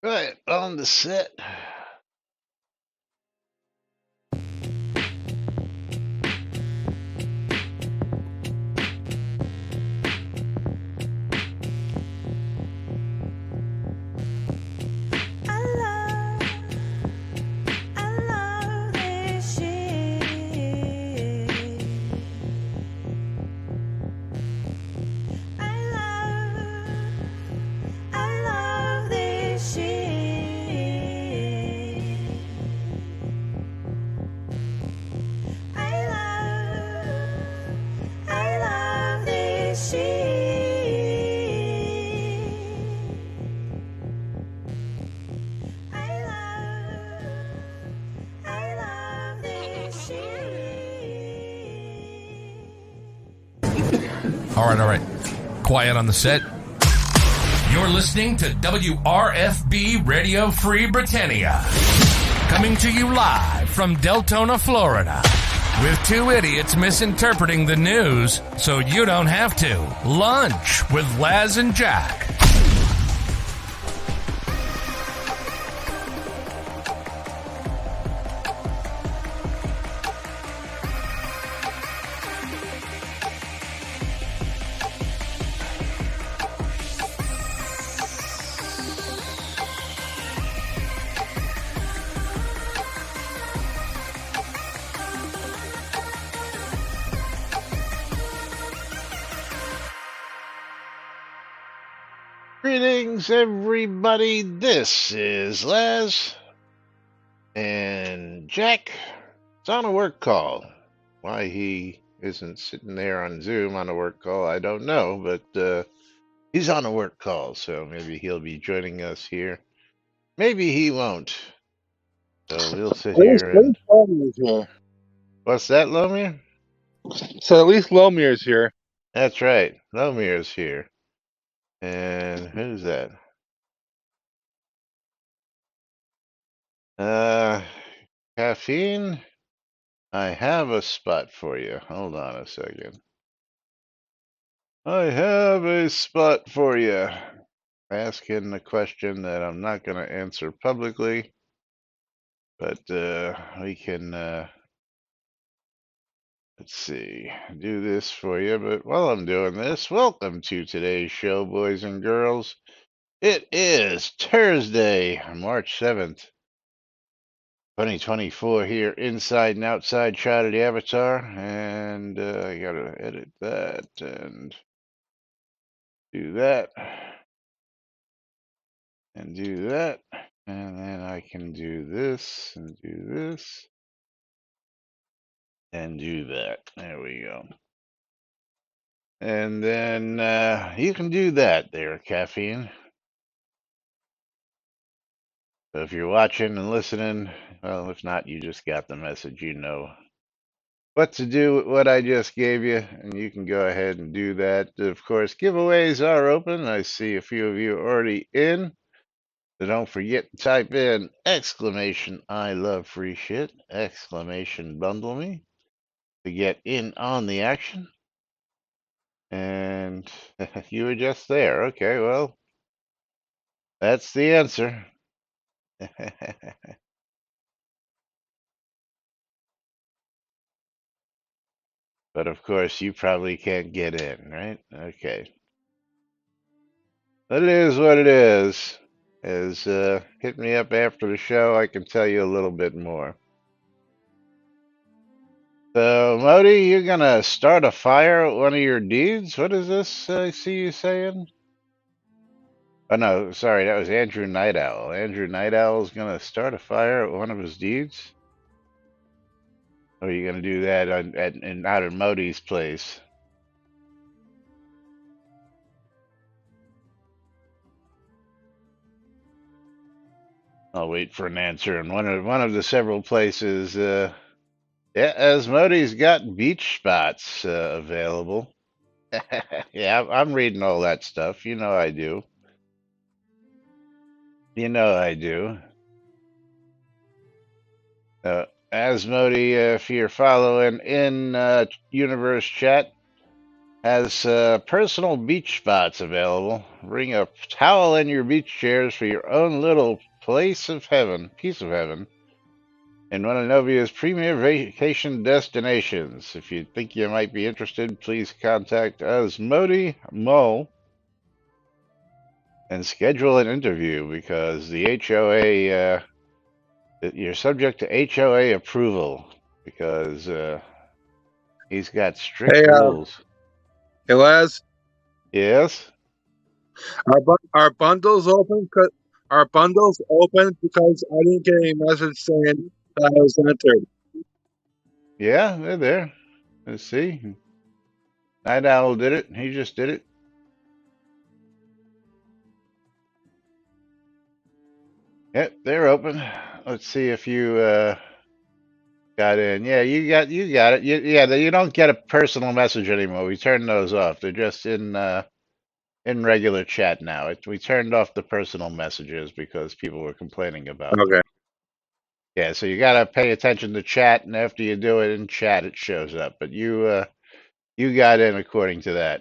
Right, on the set. I love this shit. I love this shit. I love this shit. I love this shit. All right. Quiet on the set. You're listening to WRFB Radio Free Britannia. Coming to you live from Deltona, Florida. With two idiots misinterpreting the news so you don't have to. Lunch with Laz and Jack. Greetings, everybody. This is Les. And Jack is on a work call. Why he isn't sitting there on Zoom on a work call, I don't know. But he's on a work call, so maybe he'll be joining us here. Maybe he won't. So we'll sit here and... Lomir's here. What's that, Lomir? So at least Lomir's here. That's right. Lomir's here. And who's that? Caffeine? I have a spot for you. Hold on a second. I have a spot for you. Asking a question that I'm not going to answer publicly, but we can, let's see, do this for you. But while I'm doing this, welcome to today's show, boys and girls. It is Thursday, March 7th. 2024 here, inside and outside shot of the avatar, and I gotta edit that and do that and do that, and then I can do this and do this and do that. There we go. And then you can do that there, Caffeine. So if you're watching and listening, well, if not, you just got the message. You know what to do with what I just gave you, and you can go ahead and do that. Of course, giveaways are open. I see a few of you already in. So don't forget to type in exclamation I love free shit, exclamation bundle me to get in on the action. And you were just there. Okay, well, that's the answer. But of course, you probably can't get in, right? Okay. But it is what it is. Hit me up after the show. I can tell you a little bit more. So, Modi, you're gonna start a fire at one of your deeds? What is this I see you saying? Oh, no, sorry, that was Andrew Night Owl. Andrew Night Owl is gonna start a fire at one of his deeds? Or are you gonna do that out of Modi's place? I'll wait for an answer. And one of the several places, yeah, as Modi's got beach spots available. Yeah, I'm reading all that stuff. You know I do. You know I do. Asmodee, if you're following in Universe Chat, has personal beach spots available. Bring a towel and your beach chairs for your own little piece of heaven, in one of Novia's premier vacation destinations. If you think you might be interested, please contact Osmodi Mo and schedule an interview because the HOA, you're subject to HOA approval because he's got strict Hey, rules. hey, Les, Yes? are bundles open? Are bundles open? Because I didn't get any message saying that I was entered. Yeah, they're there. Let's see. Night Owl did it. He just did it. Yep, they're open. Let's see if you got in. Yeah, you got it. You don't get a personal message anymore. We turned those off. They're just in regular chat now. We turned off the personal messages because people were complaining about them. Okay. Yeah, so you gotta pay attention to chat, and after you do it in chat, it shows up. But you got in according to that.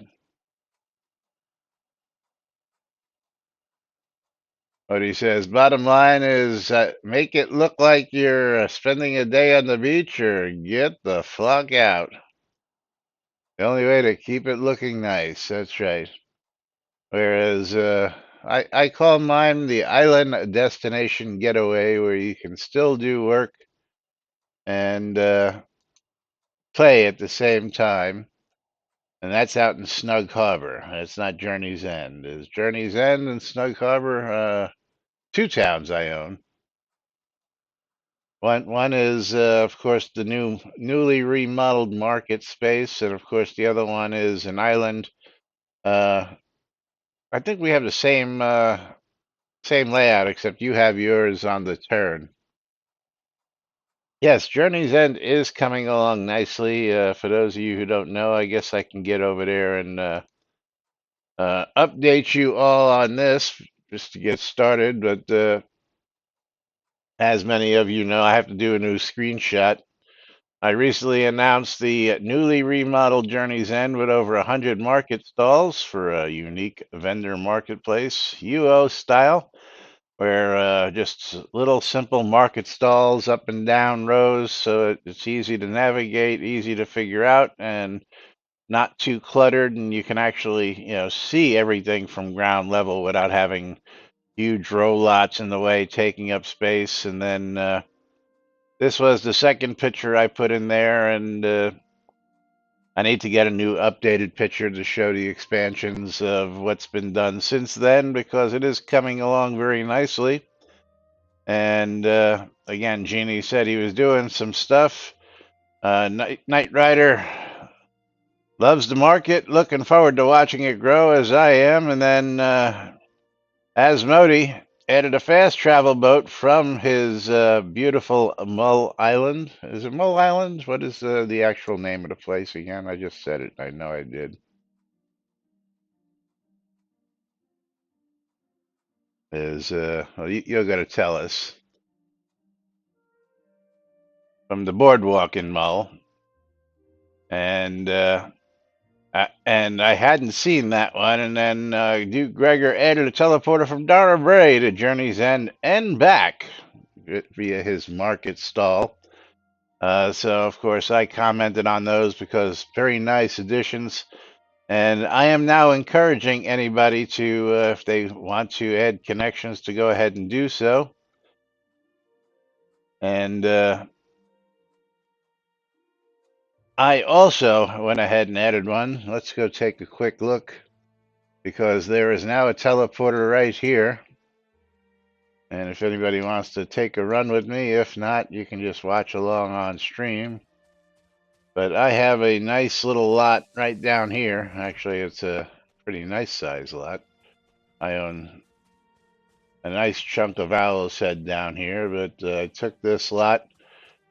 What he says, bottom line is make it look like you're spending a day on the beach or get the fuck out. The only way to keep it looking nice. That's right. Whereas I call mine the island destination getaway where you can still do work and play at the same time. And that's out in Snug Harbor. It's not Journey's End. Is Journey's End and Snug Harbor two towns I own. One is, of course, the newly remodeled market space, and of course, the other one is an island. Uh, I think we have the same layout, except you have yours on the turn. Yes, Journey's End is coming along nicely. For those of you who don't know, I guess I can get over there and update you all on this just to get started. But as many of you know, I have to do a new screenshot. I recently announced the newly remodeled Journey's End with over 100 market stalls for a unique vendor marketplace, UO style, where just little simple market stalls up and down rows so it's easy to navigate, easy to figure out, and not too cluttered. And you can actually, see everything from ground level without having huge row lots in the way taking up space. And then this was the second picture I put in there, and I need to get a new updated picture to show the expansions of what's been done since then because it is coming along very nicely. And again, Jeannie said he was doing some stuff. Knight Rider loves the market. Looking forward to watching it grow as I am. And then Asmodi added a fast travel boat from his beautiful Mull Island. Is it Mull Island? What is the actual name of the place again? I just said it. I know I did. Is well, you're going to tell us from the boardwalk in Mull, and I hadn't seen that one, and then Duke Gregor added a teleporter from Dara Bray to Journey's End and back via his market stall. So of course I commented on those because very nice additions. And I am now encouraging anybody to, if they want to add connections, to go ahead and do so. And I also went ahead and added one. Let's go take a quick look because there is now a teleporter right here. And if anybody wants to take a run with me, if not, you can just watch along on stream. But I have a nice little lot right down here. Actually, it's a pretty nice size lot. I own a nice chunk of Owl's Head down here, but I took this lot,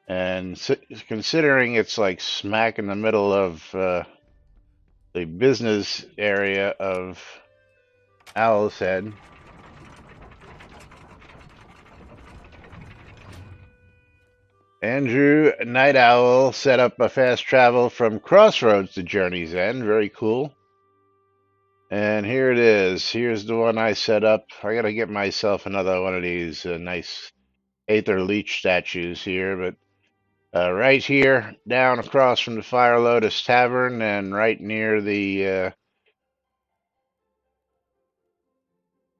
and considering it's like smack in the middle of the business area of Owl's Head, Andrew Night Owl set up a fast travel from Crossroads to Journey's End. Very cool. And here it is. Here's the one I set up. I gotta get myself another one of these nice Aether Leech statues here, but right here, down across from the Fire Lotus Tavern, and right near the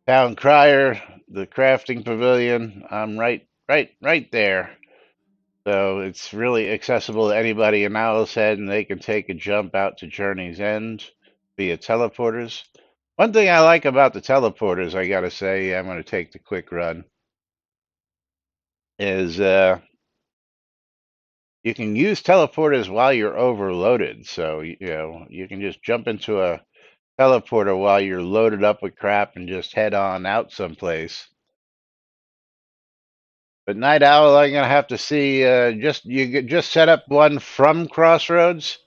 Town Crier, the crafting pavilion. I'm right there. So it's really accessible to anybody in Owl's Head, and they can take a jump out to Journey's End via teleporters. One thing I like about the teleporters, I gotta say, I'm gonna take the quick run, is you can use teleporters while you're overloaded. So you know you can just jump into a teleporter while you're loaded up with crap and just head on out someplace. But Night Owl, I'm gonna have to see. Just set up one from Crossroads.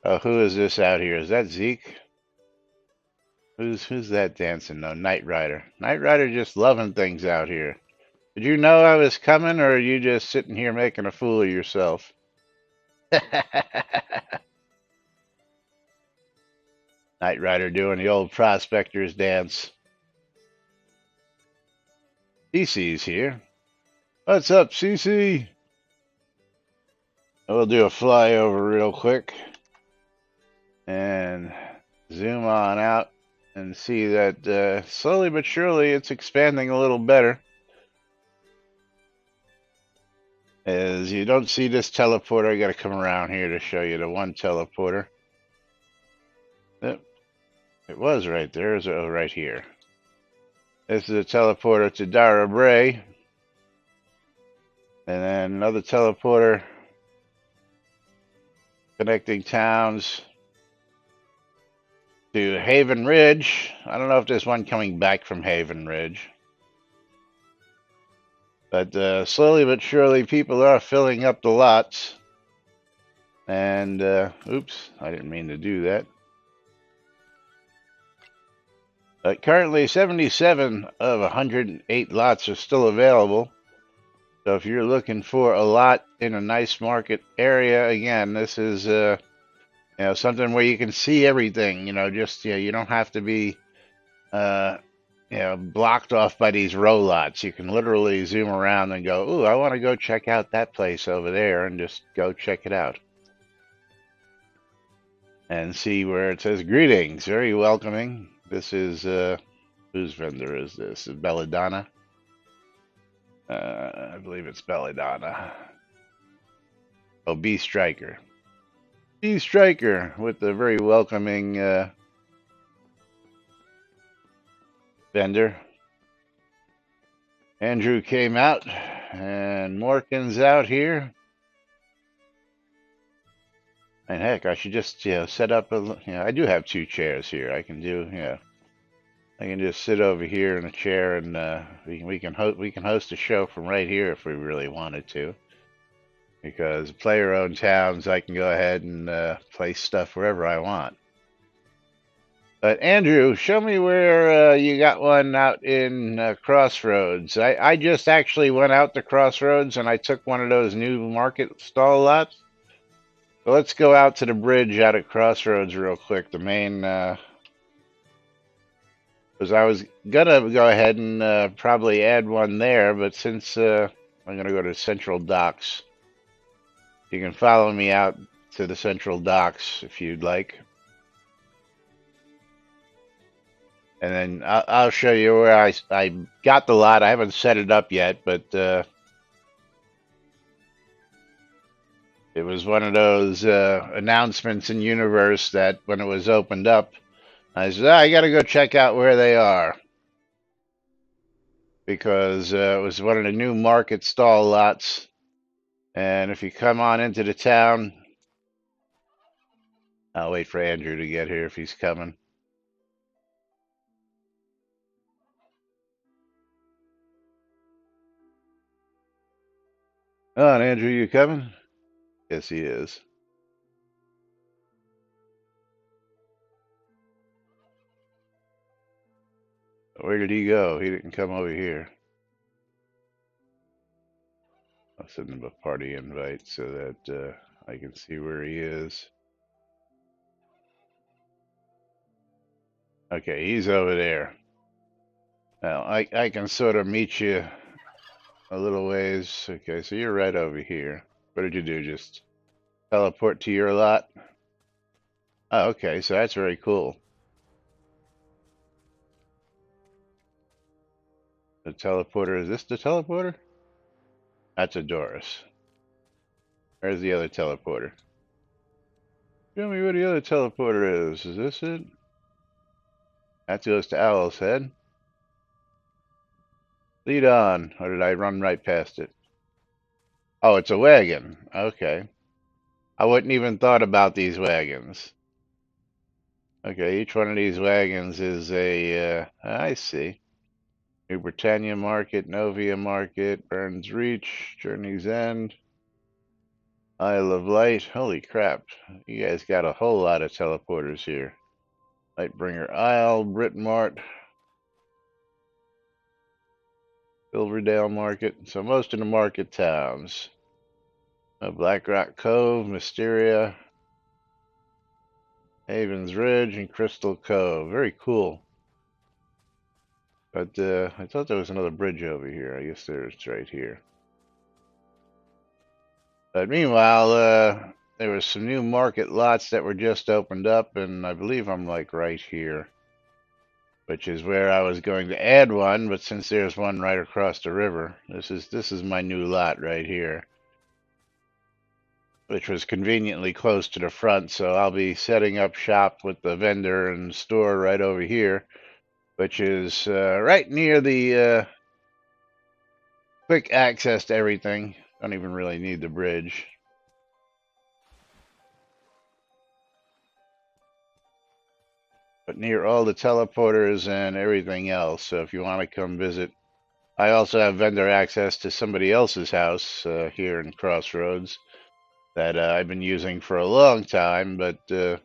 Oh, who is this out here? Is that Zeke? Who's that dancing? No, Knight Rider. Knight Rider just loving things out here. Did you know I was coming, or are you just sitting here making a fool of yourself? Knight Rider doing the old prospector's dance. CC's here. What's up, CC? We'll do a flyover real quick and zoom on out and see that slowly but surely it's expanding a little better. As you don't see this teleporter, I got to come around here to show you the one teleporter. Yep, it was right there. It's right here. This is a teleporter to Dara Bray. And then another teleporter connecting towns to Haven Ridge. I don't know if there's one coming back from Haven Ridge. But slowly but surely, people are filling up the lots. And, oops, I didn't mean to do that. Currently, 77 of 108 lots are still available. So if you're looking for a lot in a nice market area, again, this is something where you can see everything. You don't have to be blocked off by these row lots. You can literally zoom around and go, "Ooh, I want to go check out that place over there," and just go check it out and see where it says greetings. Very welcoming. This is whose vendor is this? Belladonna. I believe it's Belladonna. Oh, B Striker. B Striker with the very welcoming vendor. Andrew came out, and Morkin's out here. And heck, I should just set up a. I do have two chairs here. I can do I can just sit over here in a chair, and we can host a show from right here if we really wanted to. Because player-owned towns, I can go ahead and place stuff wherever I want. But Andrew, show me where you got one out in Crossroads. I just actually went out to Crossroads and I took one of those new market stall lots. So let's go out to the bridge out at Crossroads real quick. The main, because I was gonna go ahead and probably add one there, but since I'm gonna go to Central Docks, you can follow me out to the Central Docks if you'd like. And then I'll show you where I got the lot. I haven't set it up yet, but it was one of those announcements in Universe that when it was opened up, I said, I got to go check out where they are. Because it was one of the new market stall lots. And if you come on into the town, I'll wait for Andrew to get here if he's coming. Oh, and Andrew, you coming? Yes, he is. Where did he go? He didn't come over here. I'll send him a party invite so that I can see where he is. Okay, he's over there. Now, I can sort of meet you a little ways. Okay, so you're right over here. What did you do? Just teleport to your lot? Oh, okay, so that's very cool. The teleporter, is this the teleporter? That's a Doris. Where's the other teleporter? Show me where the other teleporter is. Is this it? That goes to Owl's Head. Lead on. Or did I run right past it? Oh, it's a wagon. Okay. I wouldn't even thought about these wagons. Okay, each one of these wagons is a, I see. New Britannia Market, Novia Market, Burns Reach, Journey's End, Isle of Light. Holy crap. You guys got a whole lot of teleporters here. Lightbringer Isle, Britmart, Silverdale Market. So most of the market towns. Black Rock Cove, Mysteria, Havens Ridge, and Crystal Cove. Very cool. But I thought there was another bridge over here. I guess there's right here. But meanwhile, there was some new market lots that were just opened up, and I believe I'm like right here, which is where I was going to add one. But since there's one right across the river, this is my new lot right here, which was conveniently close to the front. So I'll be setting up shop with the vendor and store right over here, which is right near the quick access to everything. Don't even really need the bridge. But near all the teleporters and everything else. So if you want to come visit, I also have vendor access to somebody else's house here in Crossroads that I've been using for a long time. But yeah,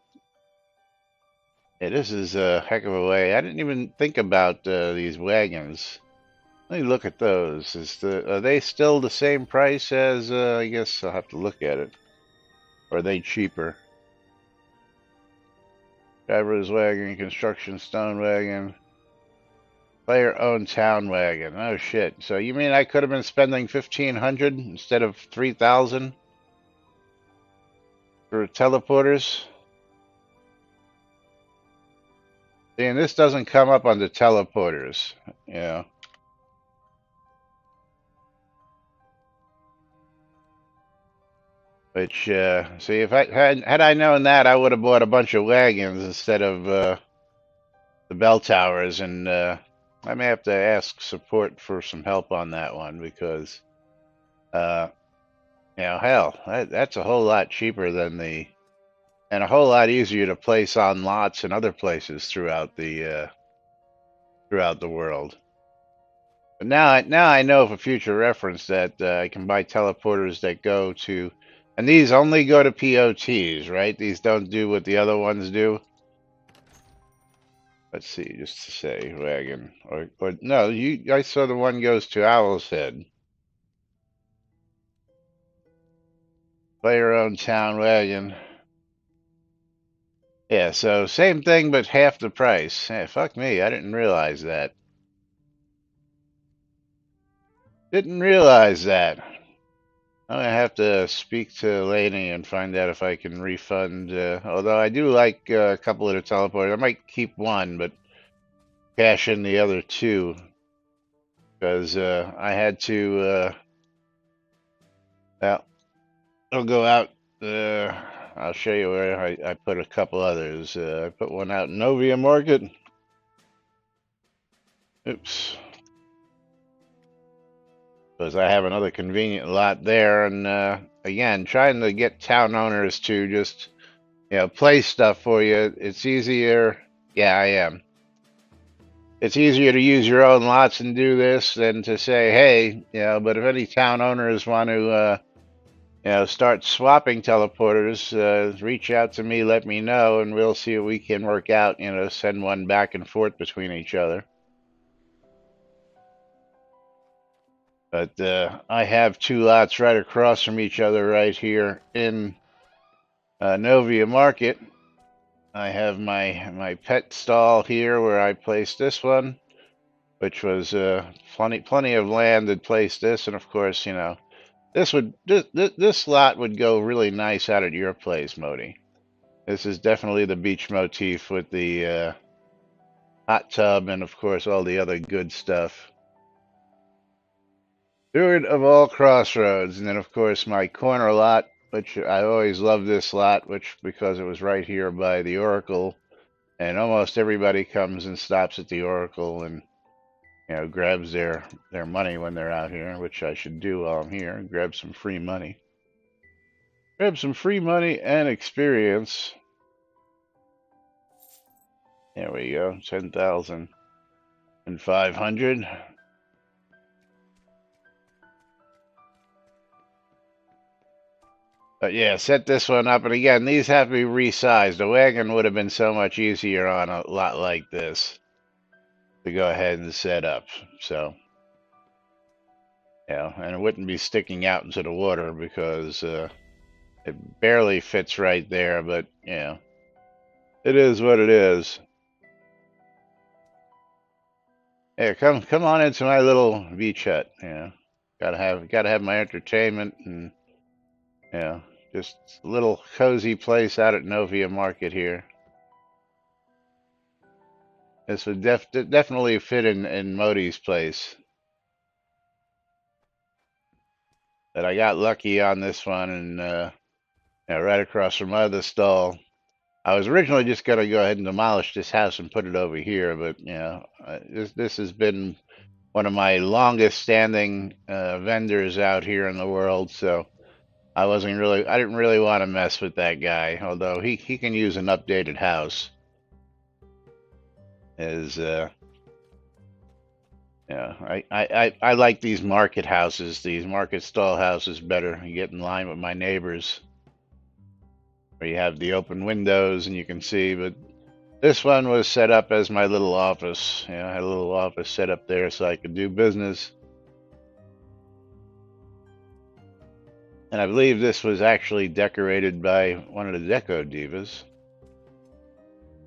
this is a heck of a way. I didn't even think about these wagons. Let me look at those. Are they still the same price as, I guess I'll have to look at it. Or are they cheaper? Driver's wagon, construction stone wagon, player-owned town wagon. Oh shit! So you mean I could have been spending 1,500 instead of 3,000 for teleporters? See, and this doesn't come up on the teleporters, you know. Which, see, if had I known that, I would have bought a bunch of wagons instead of the bell towers, and I may have to ask support for some help on that one because, you know, hell, that's a whole lot cheaper than and a whole lot easier to place on lots and other places throughout the world. But now I know for future reference that I can buy teleporters that go to. And these only go to POTs, right? These don't do what the other ones do. Let's see, just to say wagon. Or no, I saw the one goes to Owl's Head. Player-owned town wagon. Yeah, so same thing, but half the price. Hey, fuck me, I didn't realize that. Didn't realize that. I'm gonna have to speak to Laney and find out if I can refund. Although I do like a couple of the teleporters. I might keep one, but cash in the other two. Because I had to. Well, I'll go out. I'll show you where I put a couple others. I put one out in Novia Market. Oops. Because I have another convenient lot there, and again, trying to get town owners to just, you know, play stuff for you. It's easier. Yeah, I am. It's easier to use your own lots and do this than to say, hey, you know. But if any town owners want to, you know, start swapping teleporters, reach out to me, let me know, and we'll see what we can work out. You know, send one back and forth between each other. But I have two lots right across from each other right here in Novia Market. I have my pet stall here where I placed this one, which was plenty of land to place this, and of course, you know, this lot would go really nice out at your place, Modi. This is definitely the beach motif with the hot tub and of course all the other good stuff. Steward of all crossroads, and then of course my corner lot, which I always loved this lot, which because it was right here by the Oracle, and almost everybody comes and stops at the Oracle and grabs their money when they're out here, which I should do while I'm here. Grab some free money. Grab some free money and experience. There we go. 10,500. But yeah, set this one up. And again, these have to be resized. A wagon would have been so much easier on a lot like this to go ahead and set up. So, and it wouldn't be sticking out into the water because it barely fits right there. But, it is what it is. Yeah, come on into my little beach hut. Gotta have my entertainment and just a little cozy place out at Novia Market here. This would definitely fit in Modi's place. But I got lucky on this one, and right across from my other stall. I was originally just gonna go ahead and demolish this house and put it over here, but this has been one of my longest standing vendors out here in the world, so I didn't really want to mess with that guy, although he can use an updated house. I like these market houses, these market stall houses better. You get in line with my neighbors, where you have the open windows and you can see, but this one was set up as my little office. I had a little office set up there so I could do business. And I believe this was actually decorated by one of the deco divas,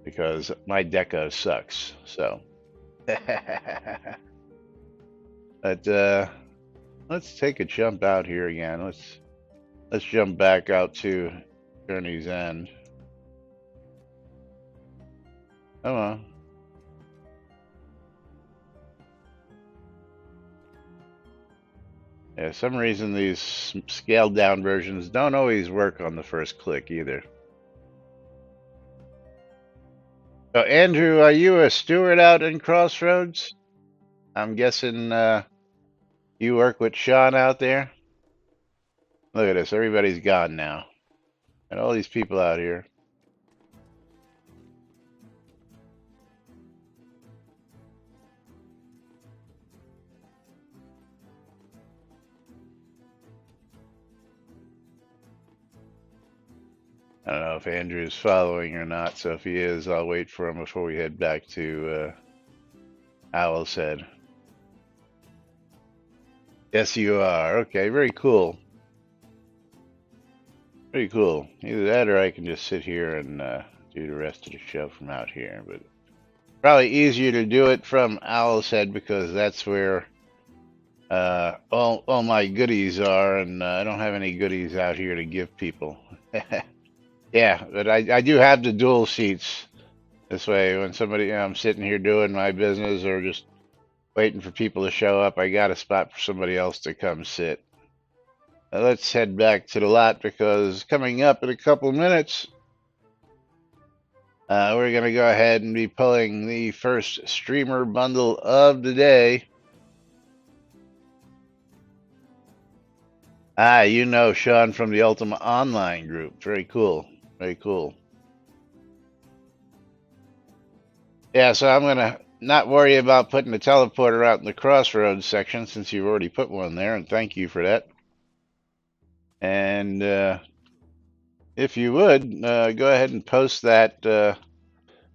because my deco sucks. So, but let's take a jump out here again. Let's jump back out to Journey's End. Come on. Yeah, some reason these scaled down versions don't always work on the first click either. So, Andrew, are you a steward out in Crossroads? I'm guessing you work with Sean out there? Look at this. Everybody's gone now. And all these people out here. I don't know if Andrew's following or not, so if he is, I'll wait for him before we head back to Owl's Head. Yes, you are. Okay, very cool. Pretty cool. Either that or I can just sit here and do the rest of the show from out here. But probably easier to do it from Owl's Head because that's where all my goodies are, and I don't have any goodies out here to give people. Yeah, but I do have the dual seats. This way, when I'm sitting here doing my business or just waiting for people to show up, I got a spot for somebody else to come sit. Let's head back to the lot because coming up in a couple of minutes, we're going to go ahead and be pulling the first streamer bundle of the day. You know Sean from the Ultima Online group. Very cool. Very cool. Yeah, so I'm going to not worry about putting the teleporter out in the Crossroads section since you've already put one there, and thank you for that. And if you would, go ahead and post that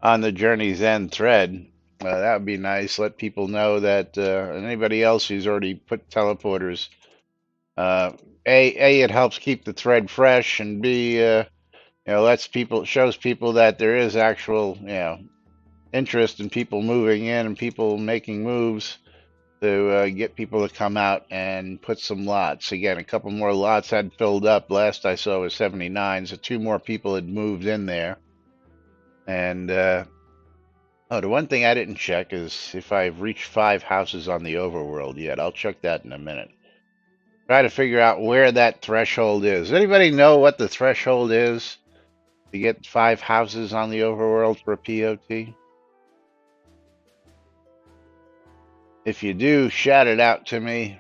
on the Journey's End thread. That would be nice. Let people know that, and anybody else who's already put teleporters. Uh, it helps keep the thread fresh, and B, lets people shows people that there is actual, interest in people moving in and people making moves to get people to come out and put some lots. Again, a couple more lots had filled up. Last I saw was 79, so two more people had moved in there. And oh, the one thing I didn't check is if I've reached 5 houses on the overworld yet. I'll check that in a minute. Try to figure out where that threshold is. Does anybody know what the threshold is to get 5 houses on the overworld for a POT? If you do, shout it out to me.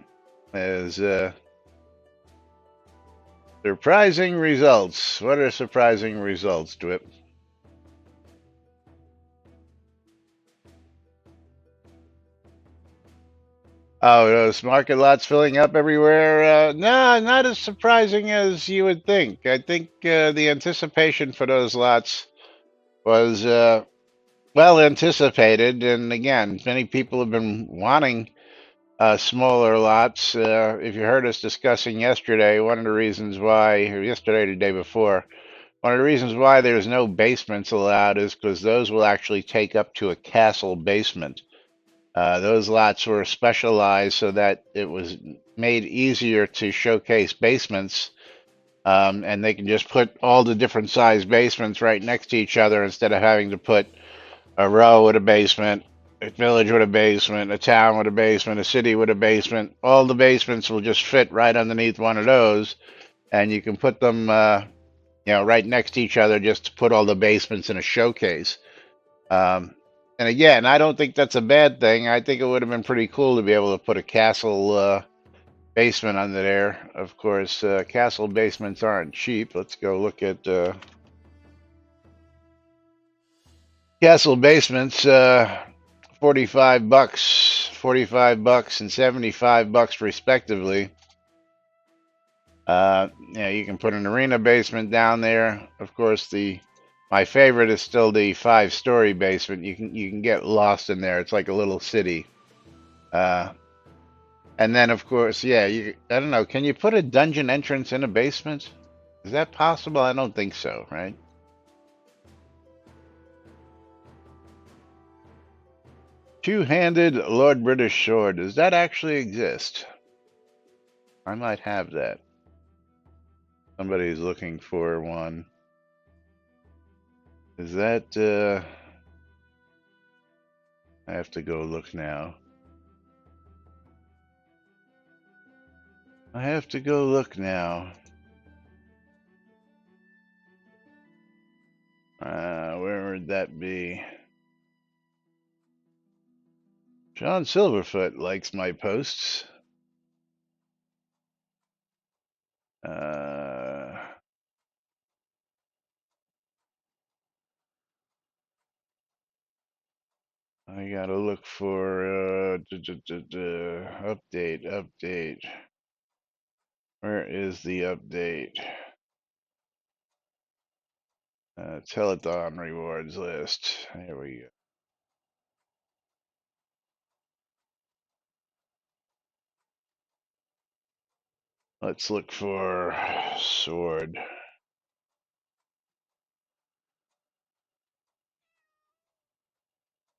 As surprising results. What are surprising results, Dwip? Oh, those market lots filling up everywhere? No, not as surprising as you would think. I think the anticipation for those lots was well anticipated. And again, many people have been wanting smaller lots. If you heard us discussing yesterday, one of the reasons why, or yesterday or the day before, one of the reasons why there's no basements allowed is because those will actually take up to a castle basement. Those lots were specialized so that it was made easier to showcase basements, and they can just put all the different size basements right next to each other instead of having to put a row with a basement, a village with a basement, a town with a basement, a city with a basement. All the basements will just fit right underneath one of those, and you can put them, right next to each other just to put all the basements in a showcase. Um, and again, I don't think that's a bad thing. I think it would have been pretty cool to be able to put a castle basement under there. Of course, castle basements aren't cheap. Let's go look at castle basements. $45, $45, and $75 respectively. You can put an arena basement down there. Of course, my favorite is still the 5-story basement. You can get lost in there. It's like a little city. And then, of course, I don't know. Can you put a dungeon entrance in a basement? Is that possible? I don't think so, right? Two-handed Lord British sword. Does that actually exist? I might have that. Somebody's looking for one. Is that, I have to go look now. I have to go look now. Where would that be? John Silverfoot likes my posts. I gotta look for update. Where is the update? Telethon rewards list. Here we go. Let's look for sword.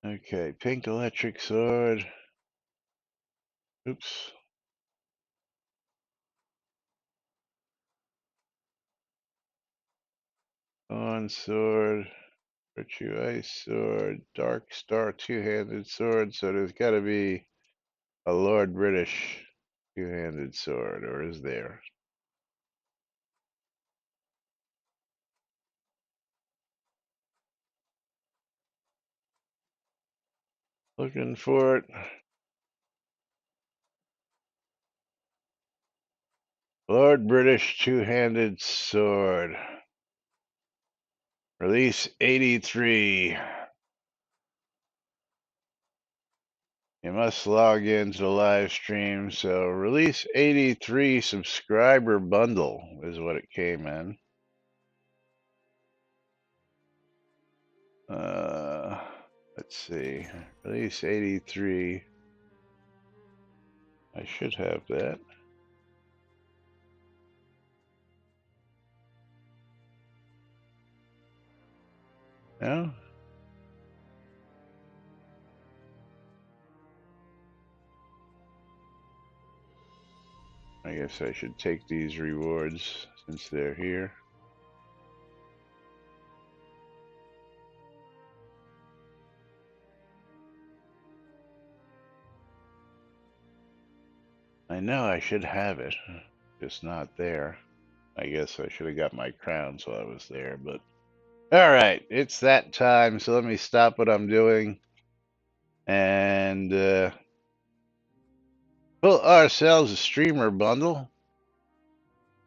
Okay, pink electric sword. Oops. On sword. Virtue ice sword. Dark star two-handed sword. So there's gotta be a Lord British two-handed sword, or is there? Looking for it. Lord British two-handed sword. Release 83. You must log into the live stream. So release 83 subscriber bundle is what it came in. Let's Let's see. Release 83. I should have that. No? I guess I should take these rewards since they're here. I know I should have it, just not there. I guess I should have got my crown so I was there, but all right, it's that time. So let me stop what I'm doing and pull ourselves a streamer bundle.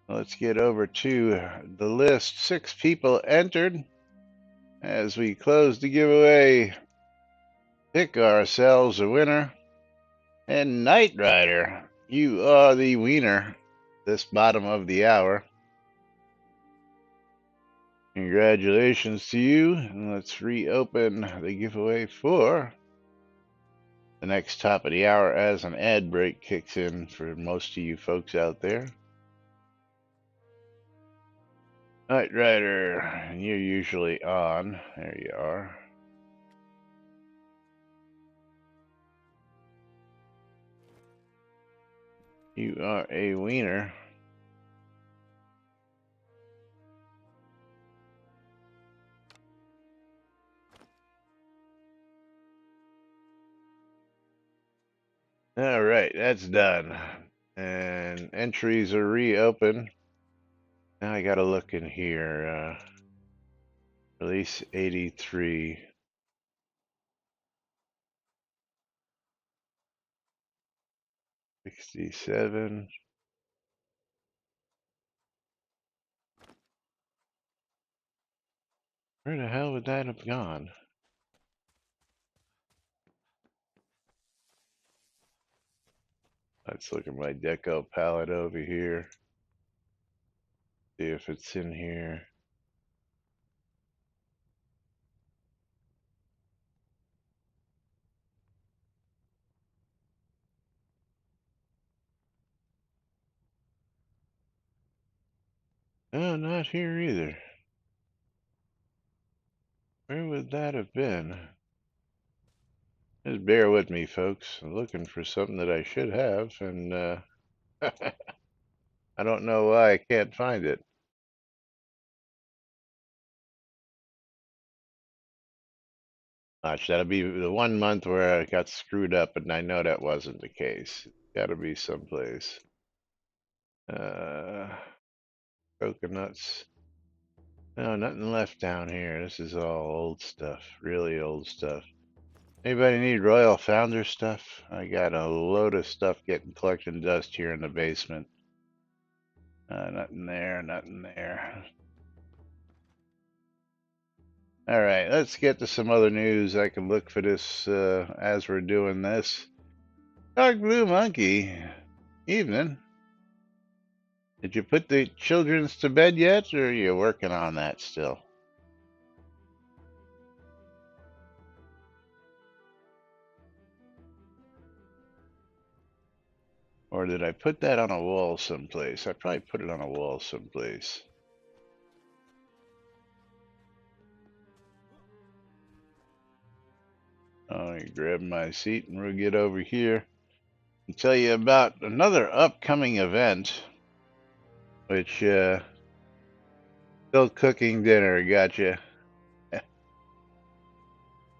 Let's get over to the list. 6 people entered. As we close the giveaway, pick ourselves a winner. And Knight Rider, you are the winner this bottom of the hour. Congratulations to you. And let's reopen the giveaway for the next top of the hour as an ad break kicks in for most of you folks out there. Knight Rider, you're usually on. There you are. You are a wiener. All right, that's done. And entries are reopened. Now I gotta look in here. Release 83. 67. Where the hell would that have gone? Let's look at my deco palette over here. See if it's in here. No, not here either. Where would that have been? Just bear with me, folks. I'm looking for something that I should have, and I don't know why I can't find it. Gosh, that'll be the 1 month where I got screwed up, and I know that wasn't the case. Gotta be someplace. Coconuts. No, nothing left down here. This is all old stuff. Really old stuff. Anybody need Royal Founder stuff? I got a load of stuff getting collecting dust here in the basement. Nothing there, nothing there. All right, let's get to some other news. I can look for this as we're doing this. Dark Blue Monkey, evening. Did you put the children's to bed yet, or are you working on that still? Or did I put that on a wall someplace? I probably put it on a wall someplace. I'll grab my seat and we'll get over here and tell you about another upcoming event, which still cooking dinner. Gotcha.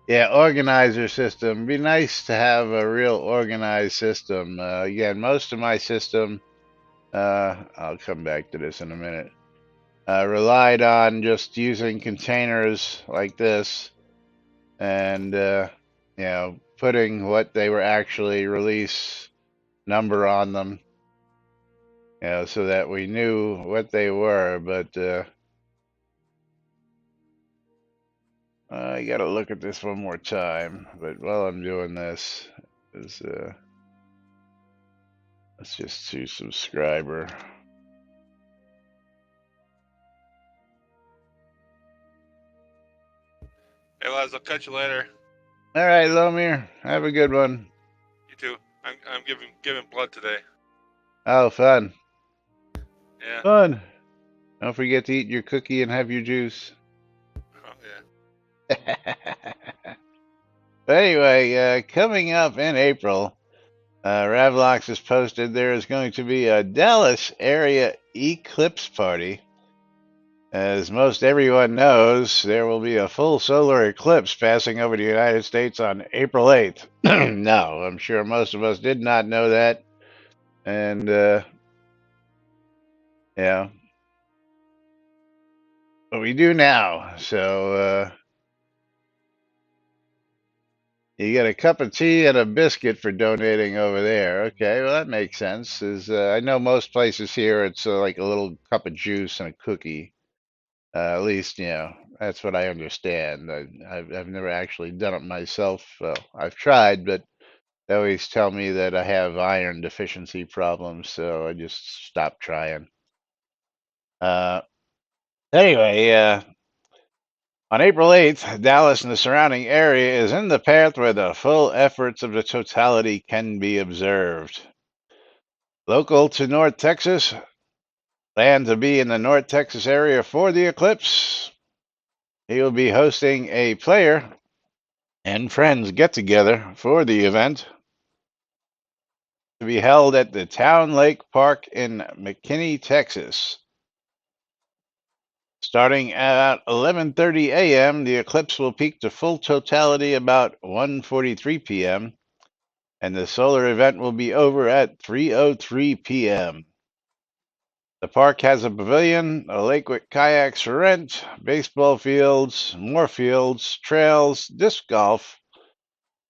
Yeah, organizer system. Be nice to have a real organized system. Again, most of my system, I'll come back to this in a minute, relied on just using containers like this and, you know, putting what they were actually release number on them, you know, so that we knew what they were. But I gotta look at this one more time. But while I'm doing this, is let's just do subscriber. Hey, Les, I'll catch you later. All right, Lomir, have a good one. You too. I'm giving blood today. Oh, fun. Yeah. Fun. Don't forget to eat your cookie and have your juice. Oh yeah. But anyway, coming up in April, Ravlox has posted there is going to be a Dallas area eclipse party. As most everyone knows, there will be a full solar eclipse passing over the United States on April 8th. No, I'm sure most of us did not know that. And, yeah, but we do now. So, you get a cup of tea and a biscuit for donating over there. Okay, well, that makes sense. Is I know most places here it's like a little cup of juice and a cookie. At least, that's what I understand. I've never actually done it myself. Well, I've tried, but they always tell me that I have iron deficiency problems, so I just stopped trying. Uh, anyway, on April 8th, Dallas and the surrounding area is in the path where the full efforts of the totality can be observed. Local to North Texas, plan to be in the North Texas area for the eclipse. He will be hosting a player and friends get together for the event to be held at the Town Lake Park in McKinney, Texas. Starting at 11:30 a.m., the eclipse will peak to full totality about 1:43 p.m., and the solar event will be over at 3:03 p.m. The park has a pavilion, a lake with kayaks for rent, baseball fields, more fields, trails, disc golf,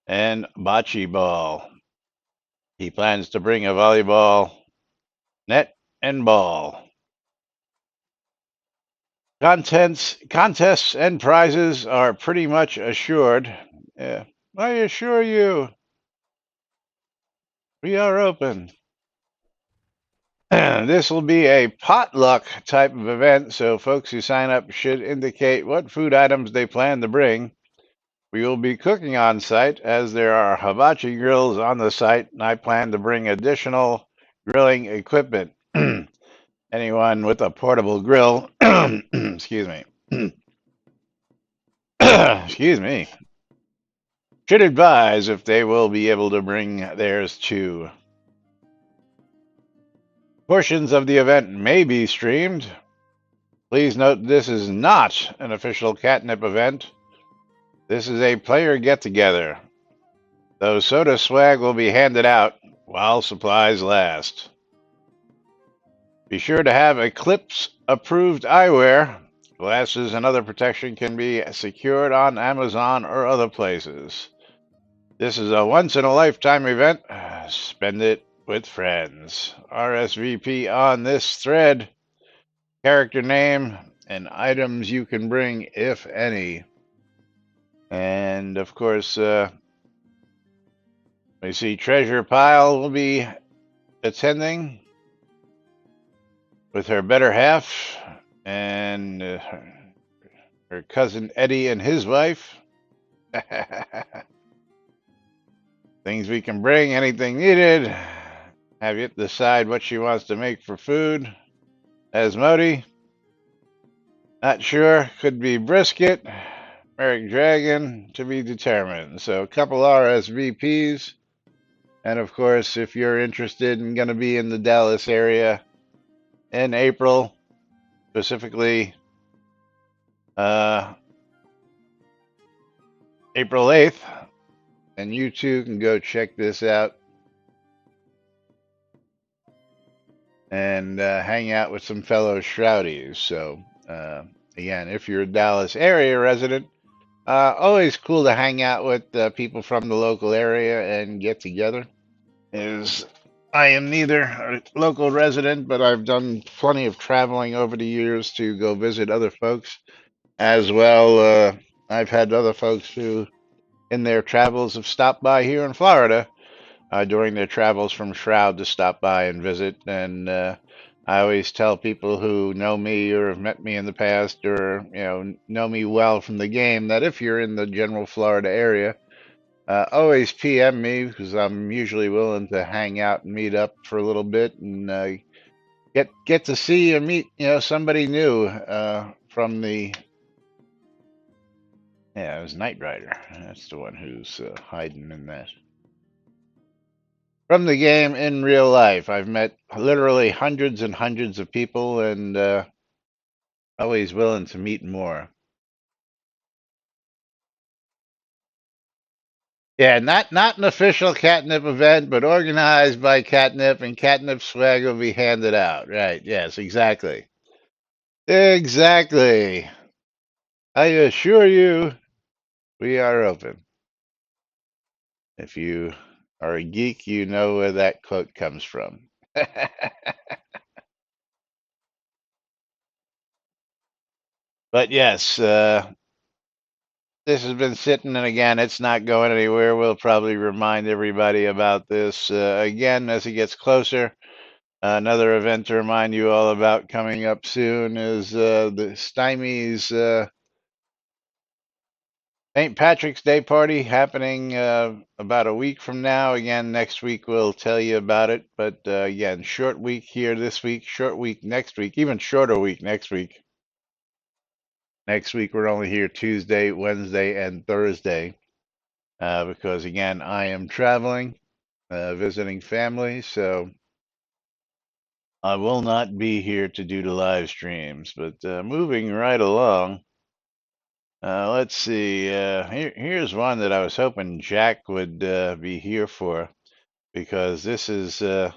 and bocce ball. He plans to bring a volleyball net and ball. Contests, and prizes are pretty much assured. Yeah, I assure you, we are open. This will be a potluck type of event, so folks who sign up should indicate what food items they plan to bring. We will be cooking on site as there are hibachi grills on the site, and I plan to bring additional grilling equipment. Anyone with a portable grill, excuse me, excuse me, should advise if they will be able to bring theirs too. Portions of the event may be streamed. Please note this is not an official catnip event. This is a player get together, though soda swag will be handed out while supplies last. Be sure to have Eclipse approved eyewear. Glasses and other protection can be secured on Amazon or other places. This is a once in a lifetime event. Spend it with friends. RSVP on this thread, character name, and items you can bring, if any. And of course, we see Treasure Pile will be attending with her better half and her cousin Eddie and his wife. Things we can bring, anything needed. Have you decide what she wants to make for food. Asmodi, not sure. Could be brisket. Merrick Dragon to be determined. So a couple RSVPs. And of course, if you're interested and going to be in the Dallas area in April, specifically April 8th, and you too can go check this out and hang out with some fellow Shroudies. So, again, if you're a Dallas area resident, always cool to hang out with people from the local area and get together. Is I am neither a local resident, but I've done plenty of traveling over the years to go visit other folks as well. I've had other folks who, in their travels, have stopped by here in Florida during their travels from Shroud to stop by and visit. And I always tell people who know me or have met me in the past or know me well from the game that if you're in the general Florida area, always PM me because I'm usually willing to hang out and meet up for a little bit and get to see or meet somebody new from the yeah, it was Knight Rider. That's the one who's hiding in that. From the game in real life, I've met literally hundreds and hundreds of people, and always willing to meet more. Yeah, not an official catnip event, but organized by catnip, and catnip swag will be handed out. Right? Yes, exactly. Exactly. I assure you, we are open. If you are a geek, you know where that quote comes from. But yes, this has been sitting, and again, it's not going anywhere. We'll probably remind everybody about this again as it gets closer. Another event to remind you all about coming up soon is the Stymies St. Patrick's Day party happening about a week from now. Again, next week we'll tell you about it. But again, short week here this week, short week next week, even shorter week next week. Next week we're only here Tuesday, Wednesday, and Thursday because again I am traveling, visiting family, so I will not be here to do the live streams. But moving right along, let's see. Here's one that I was hoping Jack would be here for because this is one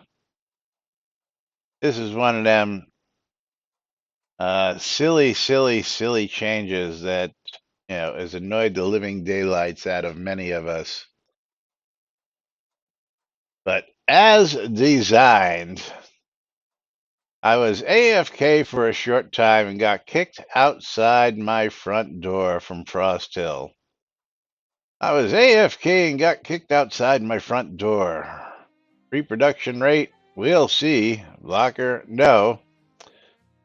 of them silly, silly, silly changes that has annoyed the living daylights out of many of us. But as designed, I was AFK for a short time and got kicked outside my front door from Frost Hill. I was AFK and got kicked outside my front door. Reproduction rate, we'll see. Blocker, no.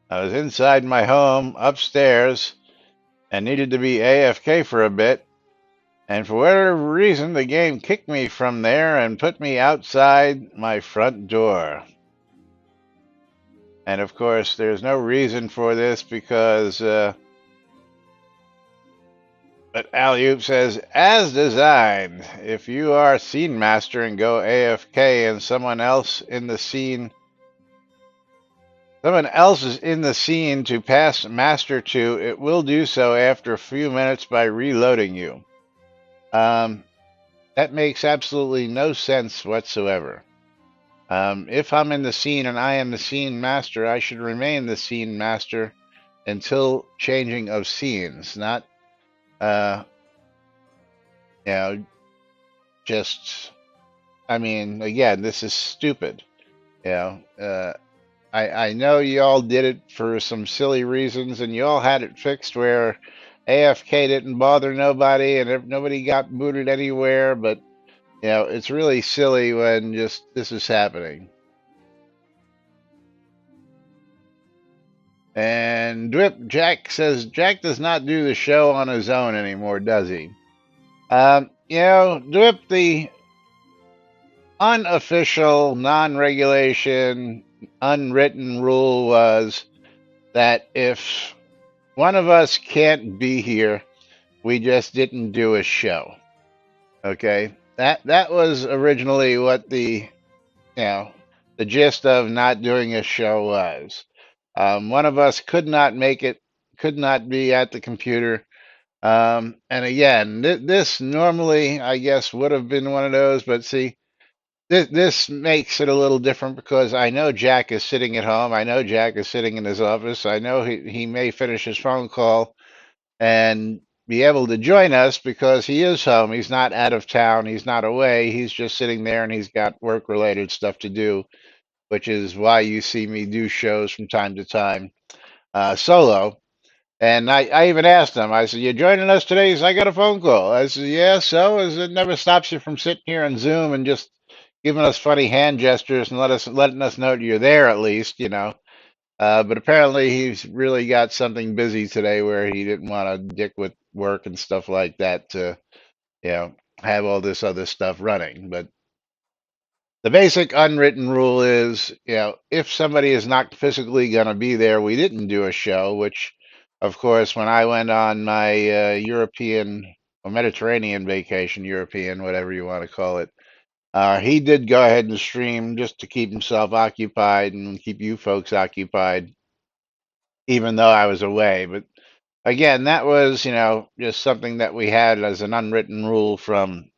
I was inside my home, upstairs, and needed to be AFK for a bit. And for whatever reason, the game kicked me from there and put me outside my front door. And of course, there's no reason for this because, but Alley-Oop says, as designed, if you are scene master and go AFK and someone else is in the scene to pass master to, it will do so after a few minutes by reloading you. That makes absolutely no sense whatsoever. If I'm in the scene and I am the scene master, I should remain the scene master until changing of scenes, not, uh, you know, just, I mean, again, this is stupid. I know you all did it for some silly reasons, and you all had it fixed where AFK didn't bother nobody and nobody got booted anywhere, but it's really silly when just this is happening. And Dwip Jack says Jack does not do the show on his own anymore, does he? Dwip, the unofficial, non-regulation, unwritten rule was that if one of us can't be here, we just didn't do a show. Okay? That was originally what the gist of not doing a show was. One of us could not make it, could not be at the computer. And again, this normally, I guess, would have been one of those, but see, this makes it a little different because I know Jack is sitting at home. I know Jack is sitting in his office. I know he may finish his phone call and be able to join us because he is home. He's not out of town. He's not away. He's just sitting there and he's got work related stuff to do, which is why you see me do shows from time to time solo. And I even asked him, I said, you joining us today? He said, I got a phone call. I said, yeah, so? It never stops you from sitting here on Zoom and just giving us funny hand gestures and letting us know that you're there at least. But apparently he's really got something busy today where he didn't want to dick with work and stuff like that to, have all this other stuff running. But the basic unwritten rule is, if somebody is not physically going to be there, we didn't do a show, which, of course, when I went on my European or Mediterranean vacation, European, whatever you want to call it, he did go ahead and stream just to keep himself occupied and keep you folks occupied, even though I was away. But again, that was, just something that we had as an unwritten rule from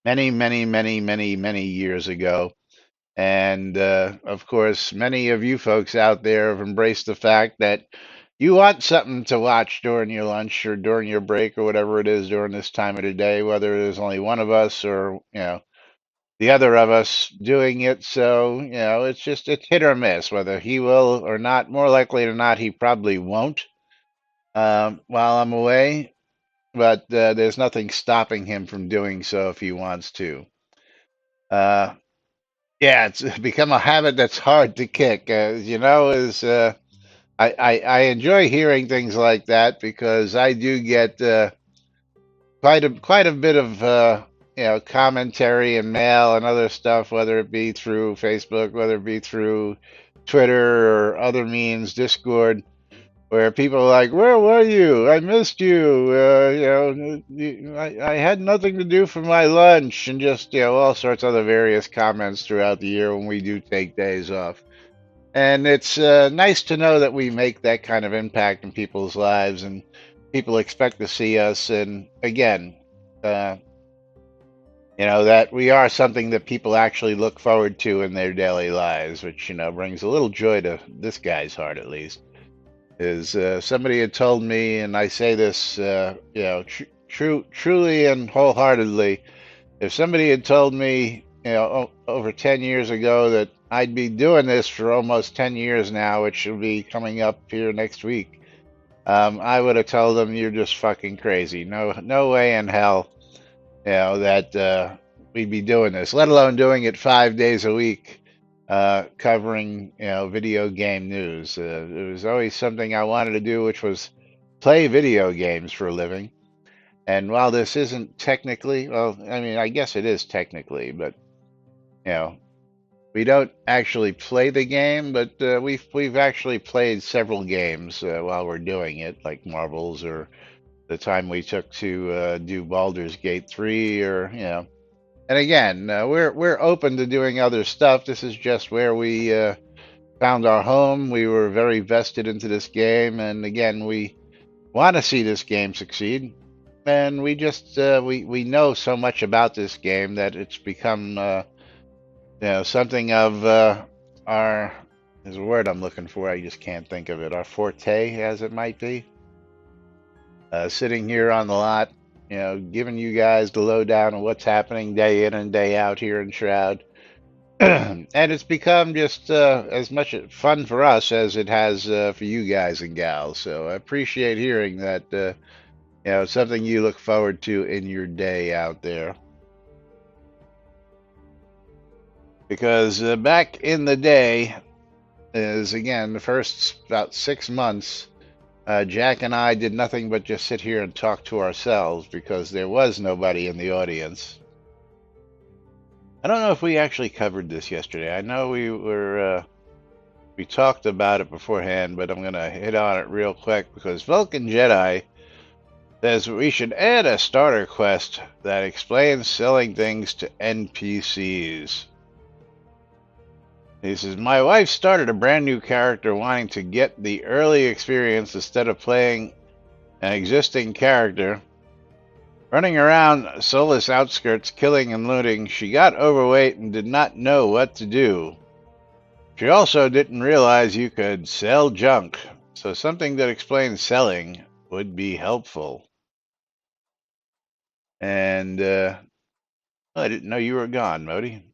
many, many, many, many, many years ago. And of course, many of you folks out there have embraced the fact that you want something to watch during your lunch or during your break or whatever it is during this time of the day, whether there's only one of us or, the other of us doing it. So, it's hit or miss, whether he will or not. More likely than not, he probably won't while I'm away, but there's nothing stopping him from doing so if he wants to. Uh, yeah, it's become a habit that's hard to kick. Is I enjoy hearing things like that because I do get quite a bit of commentary and mail and other stuff, whether it be through Facebook, whether it be through Twitter or other means, Discord, where people are like, "Where were you? I missed you. I had nothing to do for my lunch," and just all sorts of other various comments throughout the year when we do take days off. And it's nice to know that we make that kind of impact in people's lives, and people expect to see us. And again, uh, that we are something that people actually look forward to in their daily lives, which brings a little joy to this guy's heart, at least. Is somebody had told me, and I say this, truly and wholeheartedly, if somebody had told me, over 10 years ago that I'd be doing this for almost 10 years now, which will be coming up here next week, I would have told them you're just fucking crazy. No way in hell, that we'd be doing this, let alone doing it 5 days a week, covering, video game news. It was always something I wanted to do, which was play video games for a living. And while this isn't technically, well, I mean, I guess it is technically, but you know, we don't actually play the game, but we've actually played several games while we're doing it, like Marbles or the time we took to do Baldur's Gate 3, or And again, we're open to doing other stuff. This is just where we found our home. We were very vested into this game, and again, we want to see this game succeed. And we just we know so much about this game that it's become something of our, there's a word I'm looking for, I just can't think of it, our forte, as it might be. Sitting here on the lot, giving you guys the lowdown on what's happening day in and day out here in Shroud. And it's become just as much fun for us as it has for you guys and gals. So I appreciate hearing that, it's something you look forward to in your day out there. Because back in the day, is again, the first about 6 months, Jack and I did nothing but just sit here and talk to ourselves because there was nobody in the audience. I don't know if we actually covered this yesterday. I know we talked about it beforehand, but I'm gonna hit on it real quick because Vulcan Jedi says we should add a starter quest that explains selling things to NPCs. He says, my wife started a brand new character wanting to get the early experience instead of playing an existing character. Running around soulless outskirts, killing and looting, she got overweight and did not know what to do. She also didn't realize you could sell junk, so something that explains selling would be helpful. And, I didn't know you were gone, Modi.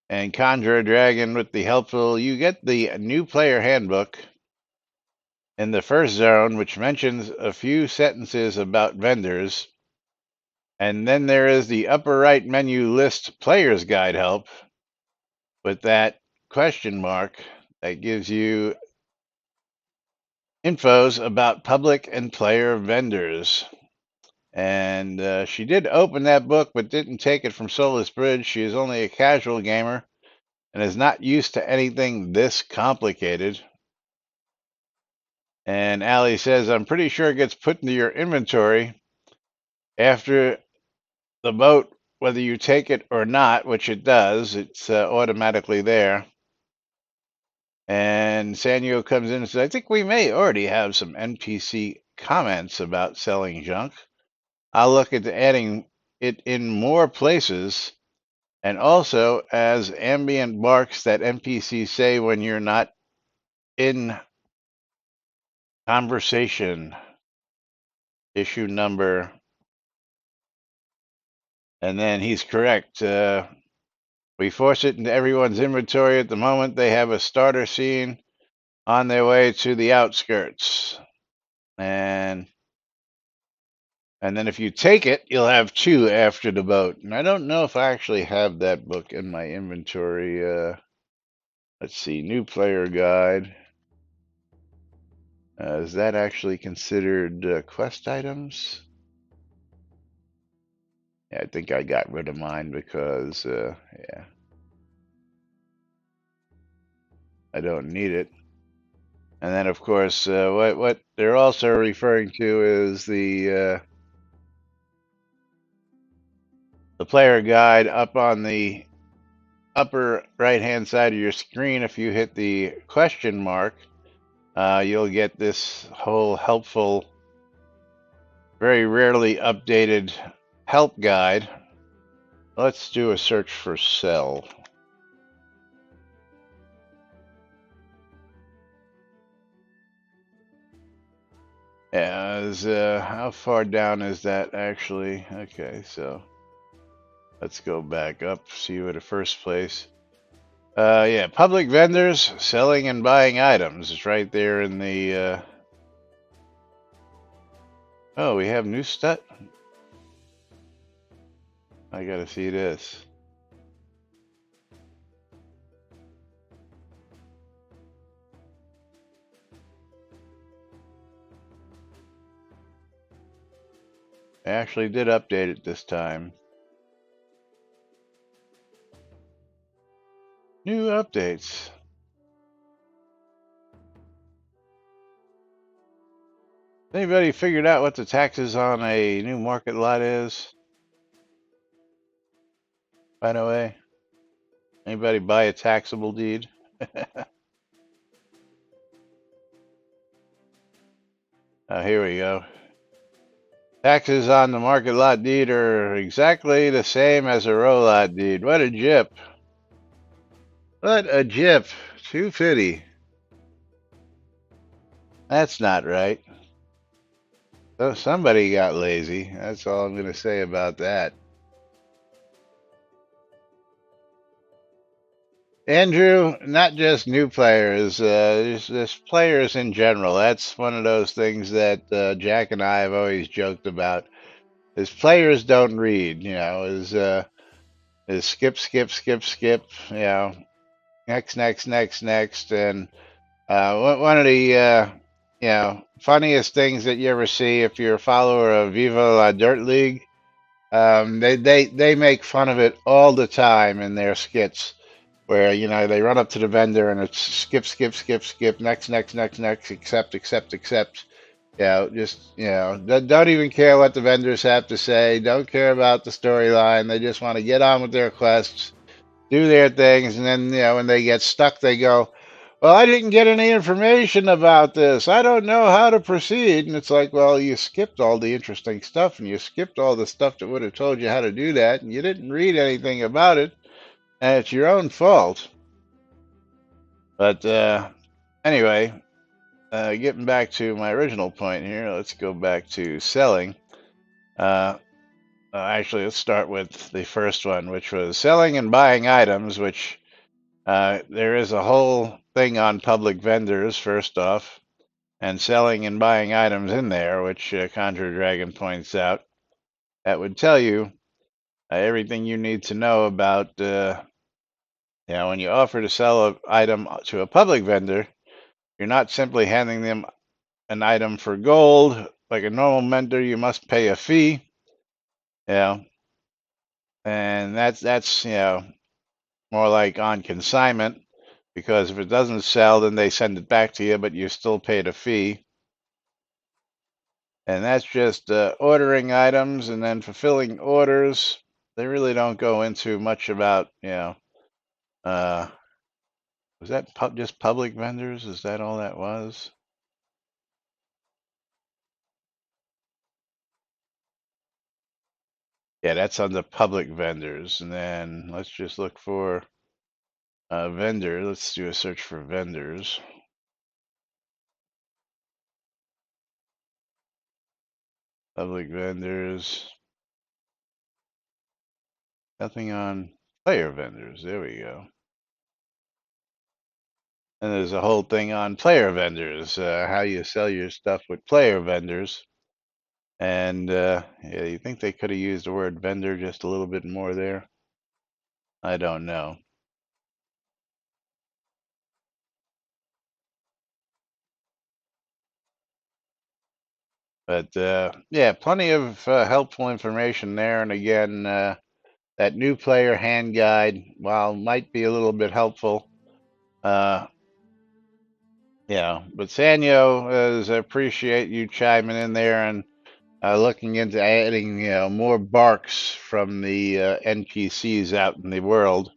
And Conjure a Dragon with the helpful, you get the new player handbook in the first zone, which mentions a few sentences about vendors. And then there is the upper right menu list player's guide help with that question mark that gives you infos about public and player vendors. And she did open that book, but didn't take it from Soulless Bridge. She is only a casual gamer and is not used to anything this complicated. And Allie says, I'm pretty sure it gets put into your inventory after the boat, whether you take it or not, which it does. It's automatically there. And Sanyo comes in and says, I think we may already have some NPC comments about selling junk. I'll look at adding it in more places. And also, as ambient barks that NPCs say when you're not in conversation, issue number. And then he's correct. We force it into everyone's inventory at the moment they have a starter scene on their way to the outskirts. And then if you take it, you'll have two after the boat. And I don't know if I actually have that book in my inventory. Let's see, new player guide. Is that actually considered quest items? Yeah, I think I got rid of mine because, yeah, I don't need it. And then, of course, what they're also referring to is the player guide up on the upper right-hand side of your screen. If you hit the question mark, you'll get this whole helpful, very rarely updated help guide. Let's do a search for sell. Yeah, how far down is that actually? Okay, so let's go back up, see where the first place. Yeah, public vendors selling and buying items. It's right there in the. Oh, we have new stuff. I gotta see this. I actually did update it this time. New updates. Anybody figured out what the taxes on a new market lot is? By the way, anybody buy a taxable deed? Here we go. Taxes on the market lot deed are exactly the same as a row lot deed. What a jip. What a jip. 250. That's not right. So somebody got lazy. That's all I'm going to say about that. Andrew, not just new players, just players in general. That's one of those things that Jack and I have always joked about. Is players don't read, is skip, skip, skip, skip, next, next, next, next, and one of the funniest things that you ever see if you're a follower of Viva La Dirt League, they make fun of it all the time in their skits, where they run up to the vendor and it's skip, skip, skip, skip, next, next, next, next, accept, accept, accept. Don't even care what the vendors have to say. Don't care about the storyline. They just want to get on with their quests, do their things, and then when they get stuck, they go, "Well, I didn't get any information about this. I don't know how to proceed." And it's like, well, you skipped all the interesting stuff, and you skipped all the stuff that would have told you how to do that, and you didn't read anything about it, and it's your own fault. But anyway. Getting back to my original point here, let's go back to selling. Actually, let's start with the first one, which was selling and buying items, which there is a whole thing on public vendors, first off, and selling and buying items in there, which Conjure Dragon points out. That would tell you everything you need to know about, when you offer to sell an item to a public vendor, you're not simply handing them an item for gold like a normal vendor, you must pay a fee, you know, and that's more like on consignment because if it doesn't sell, then they send it back to you, but you still paid a fee. And that's just ordering items and then fulfilling orders. They really don't go into much about, uh, was that just public vendors? Is that all that was? Yeah, that's on the public vendors. And then let's just look for vendor. Let's do a search for vendors. Public vendors. Nothing on player vendors. There we go. And there's a whole thing on player vendors, how you sell your stuff with player vendors. And yeah, you think they could have used the word vendor just a little bit more there? I don't know. But yeah, plenty of helpful information there. And again, that new player hand guide, while might be a little bit helpful, uh, but Sanyo, I appreciate you chiming in there and looking into adding, more barks from the NPCs out in the world,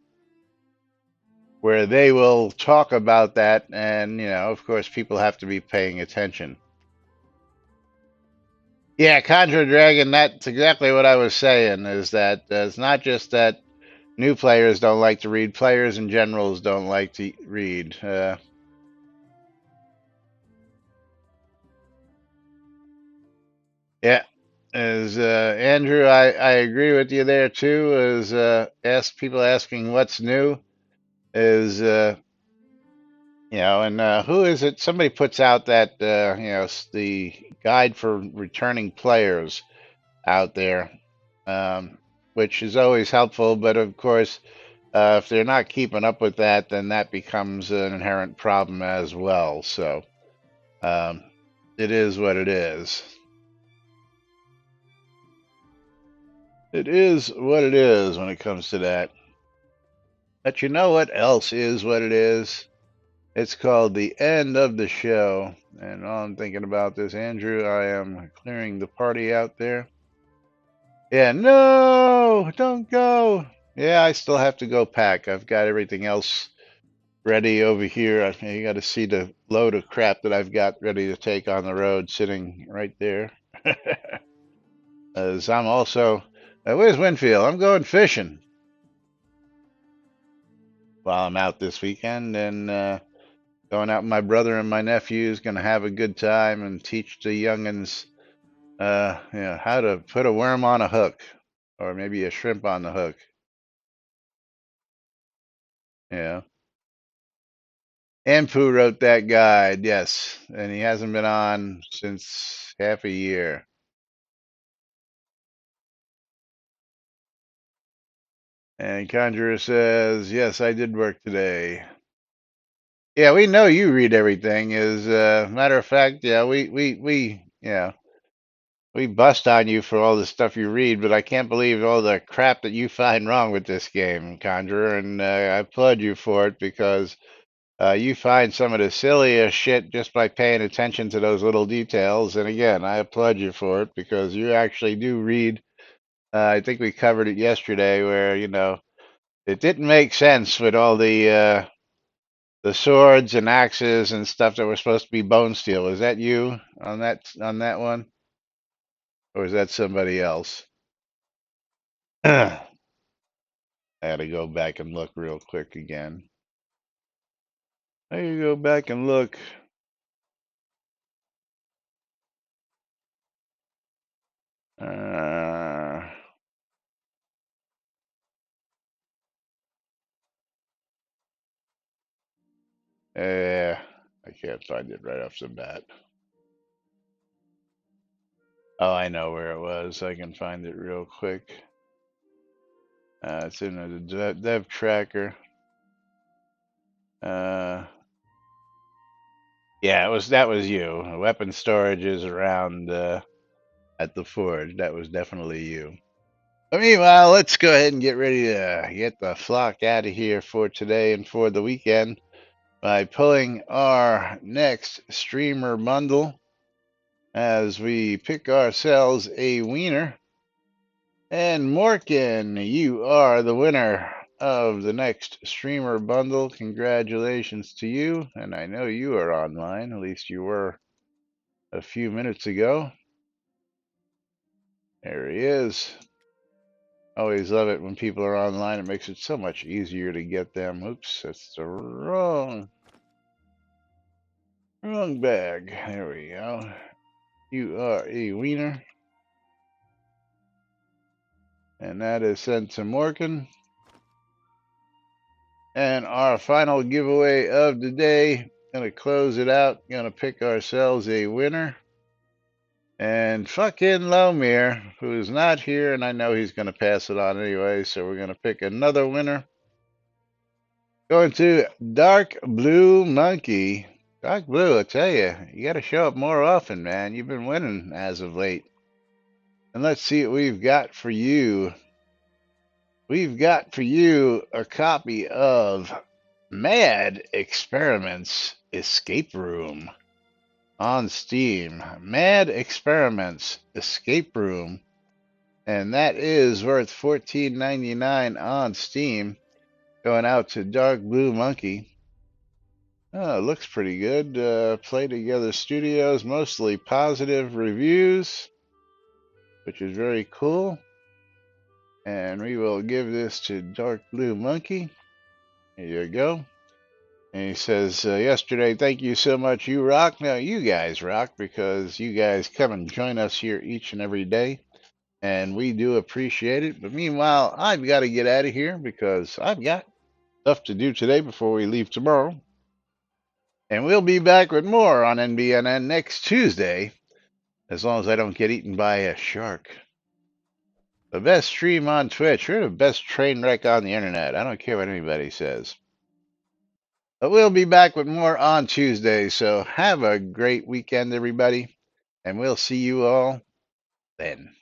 where they will talk about that, and of course, people have to be paying attention. Yeah, Contra Dragon. That's exactly what I was saying. Is that it's not just that new players don't like to read; players in general don't like to read. Yeah, as Andrew, I agree with you there too. As ask people asking what's new is and who is it? Somebody puts out that the guide for returning players out there, um, which is always helpful. But of course, if they're not keeping up with that, then that becomes an inherent problem as well. So um, it is what it is. It is what it is when it comes to that. But you know what else is what it is? It's called the end of the show. And while I'm thinking about this, Andrew, I am clearing the party out there. Yeah, no, don't go. Yeah, I still have to go pack. I've got everything else ready over here. You got to see the load of crap that I've got ready to take on the road sitting right there. As I'm also, where's Winfield? I'm going fishing while I'm out this weekend and going out with my brother and my nephews. Going to have a good time and teach the youngins, how to put a worm on a hook or maybe a shrimp on the hook. Yeah. Anpu wrote that guide, yes, and he hasn't been on since half a year. And Conjurer says, "Yes, I did work today." Yeah, we know you read everything. As a matter of fact, yeah, we bust on you for all the stuff you read, but I can't believe all the crap that you find wrong with this game, Conjurer, and I applaud you for it because you find some of the silliest shit just by paying attention to those little details. And again, I applaud you for it because you actually do read. I think we covered it yesterday, where it didn't make sense with all the swords and axes and stuff that were supposed to be bone steel. Is that you on that one, or is that somebody else? I had to go back and look real quick again. I you go back and look. Uh, yeah, I can't find it right off the bat. Oh, I know where it was. I can find it real quick. It's in the dev tracker. Uh, Yeah, that was you. Weapon storage is around at the forge. That was definitely you. But meanwhile, let's go ahead and get ready to get the flock out of here for today and for the weekend by pulling our next streamer bundle as we pick ourselves a wiener. And Morgan, you are the winner of the next streamer bundle. Congratulations to you. And I know you are online, at least you were a few minutes ago. There he is. Always love it when people are online. It makes it so much easier to get them. Oops, that's the wrong bag. There we go. You are a wiener. And that is sent to Morgan. And our final giveaway of the day. Gonna close it out. Gonna pick ourselves a winner. And fucking Lomir, who is not here, and I know he's gonna pass it on anyway, so we're gonna pick another winner. Going to Dark Blue Monkey. Dark Blue, I tell you, you got to show up more often, man. You've been winning as of late. And let's see what we've got for you. We've got for you a copy of Mad Experiments Escape Room on Steam. Mad Experiments Escape Room. And that is worth $14.99 on Steam. Going out to Dark Blue Monkey. Oh, it looks pretty good. Play Together Studios, mostly positive reviews, which is very cool. And we will give this to Dark Blue Monkey. Here you go. And he says, yesterday, thank you so much. You rock. Now, you guys rock because you guys come and join us here each and every day. And we do appreciate it. But meanwhile, I've got to get out of here because I've got stuff to do today before we leave tomorrow. And we'll be back with more on NBNN next Tuesday, as long as I don't get eaten by a shark. The best stream on Twitch. We're the best train wreck on the internet. I don't care what anybody says. But we'll be back with more on Tuesday, so have a great weekend, everybody, and we'll see you all then.